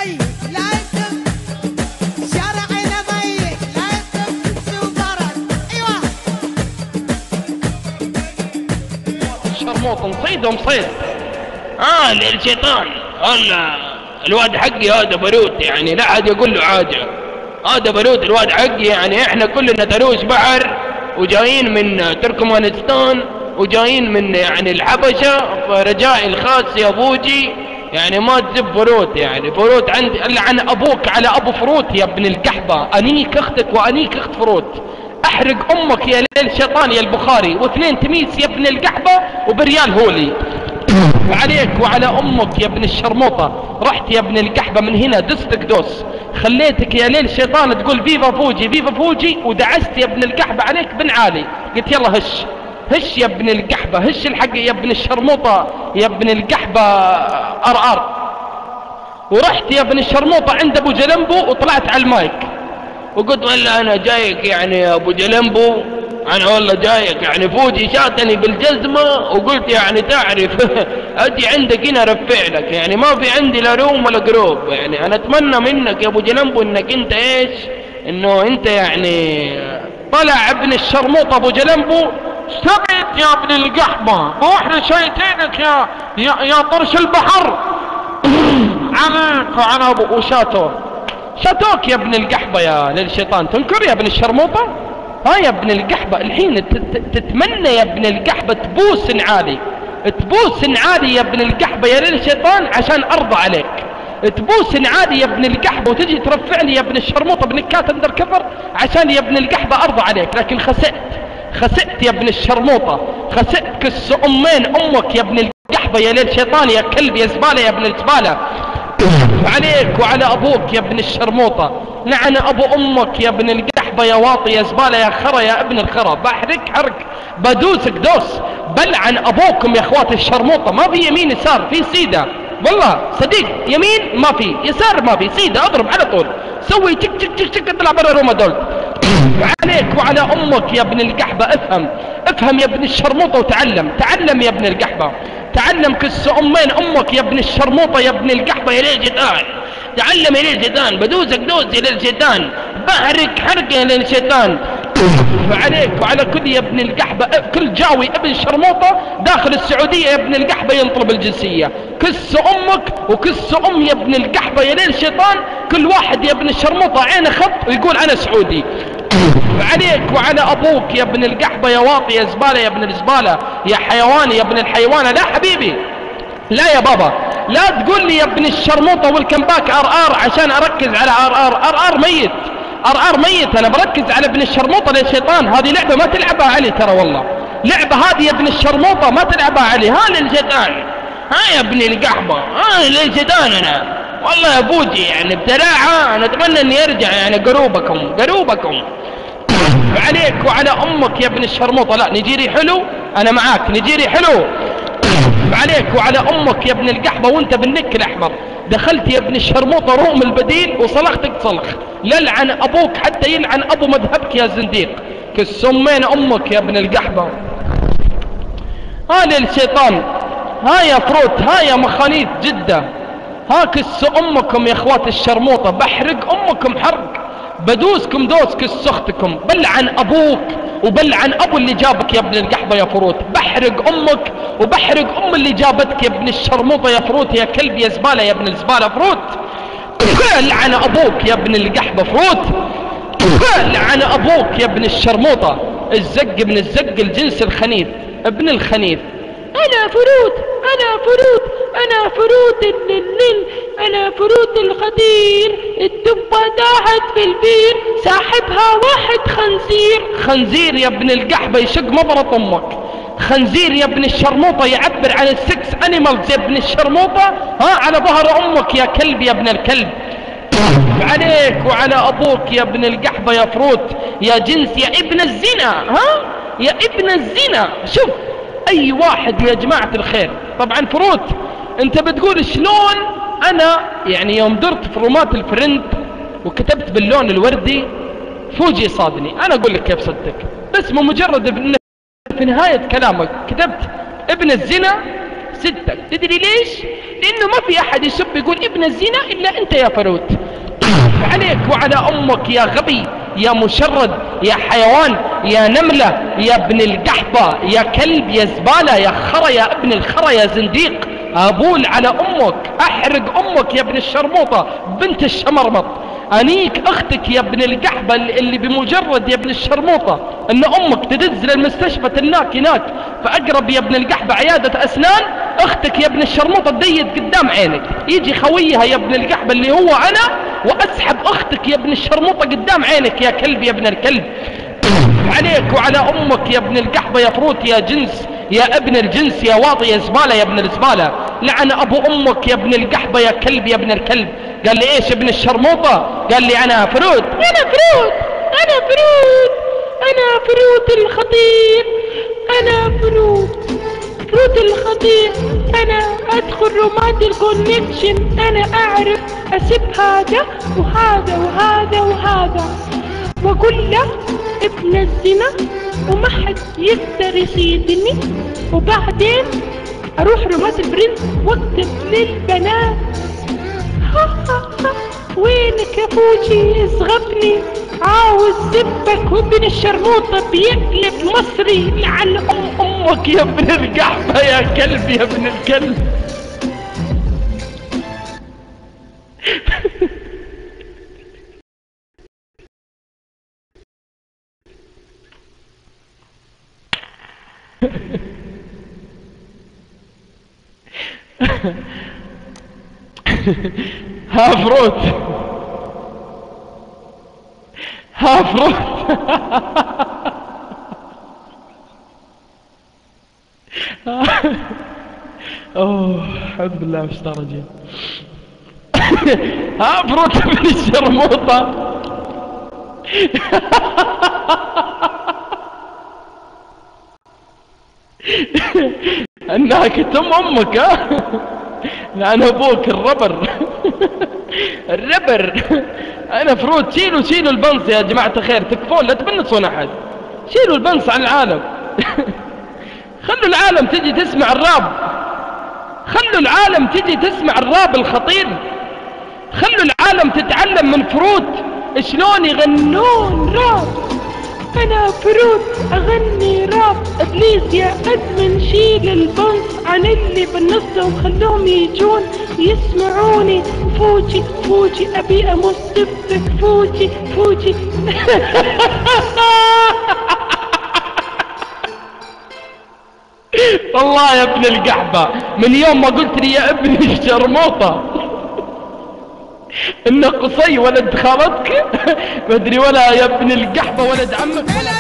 ميت لا يتم، شارعنا ميت لا يتم سوبرات. ايوه شرموط مصيد ومصيد. للشيطان. الواد حقي هذا برود، يعني لا حد يقول له حاجة. هذا برود الواد حقي، يعني احنا كلنا تروش بحر وجايين من تركمانستان وجايين من يعني الحبشة، فرجائي الخاص يا ابوجي يعني ما تزب فروت، يعني فروت عندي الا عن ابوك على ابو فروت يا ابن القحبة. انيك اختك وانيك اخت فروت. احرق امك يا ليل شيطان يا البخاري، واثنين تميس يا ابن القحبة وبريال هولي عليك وعلى امك يا ابن الشرموطة. رحت يا ابن القحبة من هنا دستك دوس، خليتك يا ليل شيطان تقول فيفا فوجي فيفا فوجي، ودعست يا ابن القحبة عليك بن عالي. قلت يلا هش هش يا ابن القحبة، هش الحق يا ابن الشرموطة يا ابن القحبة ار. ورحت يا ابن الشرموطة عند ابو جلمبو وطلعت على المايك وقلت والله انا جايك يعني يا ابو جلمبو، انا والله جايك يعني فوجي شاتني بالجزمة وقلت يعني تعرف اجي عندك هنا ارفع لك، يعني ما في عندي لا روم ولا جروب، يعني انا اتمنى منك يا ابو جلمبو انك انت ايش، انه انت يعني طلع ابن الشرموطة ابو جلمبو. سقط يا ابن القحبة، واحنا شايتينك يا طرش البحر عليك وعلى ابو شاتوك يا ابن القحبة يا للشيطان. تنكر يا ابن الشرموطة؟ يا ابن القحبة الحين تتمنى يا ابن القحبة تبوس نعالي، تبوس نعالي يا ابن القحبة يا للشيطان عشان ارضى عليك، تبوس نعالي يا ابن القحبة وتجي ترفع لي يا ابن الشرموطة بنكات اندر كفر عشان يا ابن القحبة ارضى عليك. لكن خسئت يا ابن الشرموطة، خسئت كس امين امك يا ابن القحبة يا ليل شيطان يا كلب يا زبالة يا ابن الزبالة. عليك وعلى ابوك يا ابن الشرموطة، لعن ابو امك يا ابن القحبة يا واطي يا زبالة يا خرا يا ابن الخرا. بحرك حرق بدوسك دوس، بلعن ابوكم يا اخوات الشرموطة. ما في يمين يسار، في سيدة والله صديق، يمين ما في يسار ما في، سيدة اضرب على طول، سوي تك تك تك تك اطلع برا روما دول. عليك وعلى امك يا ابن القحبة افهم يا ابن الشرموطة وتعلم يا ابن القحبة، تعلم كس امين امك يا ابن الشرموطة يا ابن القحبة يا ليل جدان. تعلم يا ليل جدان، بدوزك دوز يا ليل جدان، بحرك حرق يا ليل شيطان. عليك وعلى كل يا ابن القحبة، كل جاوي ابن شرموطة داخل السعودية يا ابن القحبة ينطلب الجنسية. كس امك وكس ام يا ابن القحبة يا ليل شيطان، كل واحد يا ابن الشرموطة عينه خط ويقول انا سعودي. عليك وعلى ابوك يا ابن القحبة يا واطي يا زبالة يا ابن الزبالة يا حيواني يا ابن الحيوانة. لا حبيبي لا يا بابا، لا تقول لي يا ابن الشرموطة والكم باك ار عشان اركز على ار ميت، ار ميت. انا بركز على ابن الشرموطة للشيطان. هذه لعبة ما تلعبها علي ترى، والله لعبة هذه يا ابن الشرموطة ما تلعبها علي. للشيطان، يا ابن القحبة، للشيطان. انا والله يا ابوجي يعني بتلاعة انا اتمنى اني ارجع يعني قروبكم. عليك وعلى امك يا ابن الشرموطة. لا نجيري حلو، انا معاك نجيري حلو. عليك وعلى امك يا ابن القحبة وانت بالنك الاحمر دخلت يا ابن الشرموطة روم البديل وصلختك صلخ. للعن ابوك حتى يلعن ابو مذهبك يا زنديق. كسمين امك يا ابن القحبة. للشيطان، يا فروت، يا مخانيث جدة، كس امكم يا اخوات الشرموطة. بحرق امكم حرق، بدوسكم دوس كس اختكم، بلعن ابوك وبلعن ابو اللي جابك يا ابن القحبة يا فروت. بحرق امك وبحرق ام اللي جابتك يا ابن الشرموطة يا فروت يا كلب يا زبالة يا ابن الزبالة فروت. لعن ابوك يا ابن القحبة فروت، لعن ابوك يا ابن الشرموطة. الزق ابن الزق الجنس الخنيف ابن الخنيف. انا فرود الليل، انا فرود الخدير، الدبة داعت في البير، ساحبها واحد خنزير يا ابن القحبة يشق مبرط امك. خنزير يا ابن الشرموطة يعبر عن السكس انيمالز يا ابن الشرموطة. على ظهر امك يا كلب يا ابن الكلب. عليك وعلى ابوك يا ابن القحبة يا فروت يا جنس يا ابن الزنا. يا ابن الزنا. شوف اي واحد يا جماعة الخير، طبعا فروت انت بتقول شلون انا يعني يوم درت في رومات الفرند وكتبت باللون الوردي فوجي صادني. انا اقول لك كيف صدق، بس مجرد في نهاية كلامك كتبت ابن الزنا صدق. تدري ليش؟ لانه ما في احد يسب يقول ابن الزنا الا انت يا فروت. عليك وعلى امك يا غبي يا مشرد يا حيوان يا نملة يا ابن القحطة يا كلب يا زبالة يا خرا يا ابن الخرا يا زنديق. ابول على امك، احرق امك يا ابن الشرموطة بنت الشمرمط. انيك اختك يا ابن القحبة اللي بمجرد يا ابن الشرموطة ان امك تدز للمستشفى هناك فاقرب يا ابن القحبة عيادة اسنان، اختك يا ابن الشرموطة تديت قدام عينك، يجي خويها يا ابن القحبة اللي هو انا واسحب اختك يا ابن الشرموطة قدام عينك يا كلب يا ابن الكلب. عليك وعلى امك يا ابن القحبة يا فروت يا جنس يا ابن الجنس يا واطي يا زبالة يا ابن الزبالة. لعن ابو امك يا ابن القحبة يا كلب يا ابن الكلب. قال لي ايش ابن الشرموطة؟ قال لي انا فروت. انا فروت الخطير، انا فروت الخطير. انا ادخل رومات الكونكشن، انا اعرف اسب هذا وهذا وهذا وهذا واقول له ابن الزنا وما حد يقدر يصيدني، وبعدين اروح رومات البرنس واكتب للبنات وينك يا فوجي اصغبني عاوز زبك وابن الشرموطة بيقلب مصري. لعن امك يا ابن القحبة يا كلب يا ابن الكلب. ها فروت اوه اعوذ بالله من الشيطان الرجيم. ها فروت ابن الشرموطة. انها كتم امك ها. لعن ابوك الربر. انا فروت. شيلوا البنص يا جماعة الخير، تكفون لا تبنصون احد، شيلوا البنص عن العالم. خلوا العالم تجي تسمع الراب، خلوا العالم تجي تسمع الراب الخطير، خلوا العالم تتعلم من فروت شلون يغنون راب. انا فروت اغني راب. ابليس يا ادمن شيل البنص عن اللي بالنص وخلوهم يجون يسمعوني. فوجي ابي امص دفك فوجي. والله يا ابن القحبة من يوم ما قلت لي يا ابن الشرموطة ان قصي ولد خالتك ما ادري ولا يا ابن القحبة ولد عمك ولا